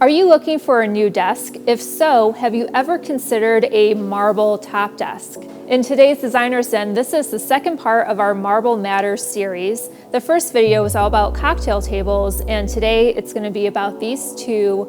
Are you looking for a new desk? If so, have you ever considered a marble top desk? In today's Designer's Den, this is the second part of our Marble Matters series. The first video was all about cocktail tables, and today it's going to be about these two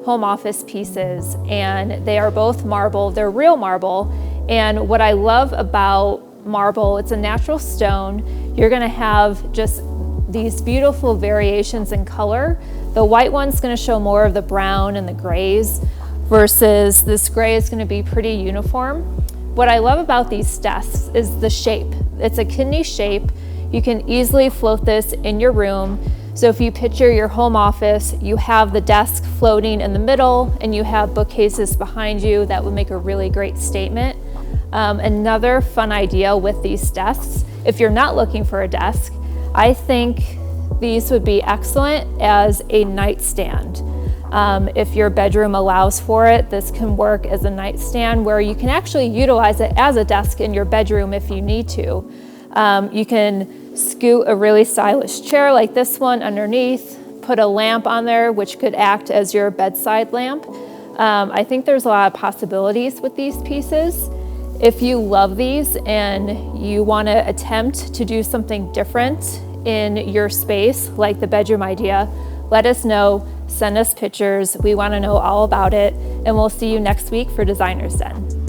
home office pieces, and they are both marble. They're real marble, and what I love about marble, it's a natural stone. You're going to have just these beautiful variations in color. The white one's going to show more of the brown and the grays, versus this gray is going to be pretty uniform. What I love about these desks is the shape. It's a kidney shape. You can easily float this in your room. So if you picture your home office, you have the desk floating in the middle and you have bookcases behind you. That would make a really great statement. Another fun idea with these desks, if you're not looking for a desk, I think these would be excellent as a nightstand. If your bedroom allows for it, this can work as a nightstand where you can actually utilize it as a desk in your bedroom if you need to. You can scoot a really stylish chair like this one underneath, put a lamp on there which could act as your bedside lamp. I think there's a lot of possibilities with these pieces. If you love these and you want to attempt to do something different in your space, like the bedroom idea, let us know, send us pictures. We want to know all about it, and we'll see you next week for Designer's Den.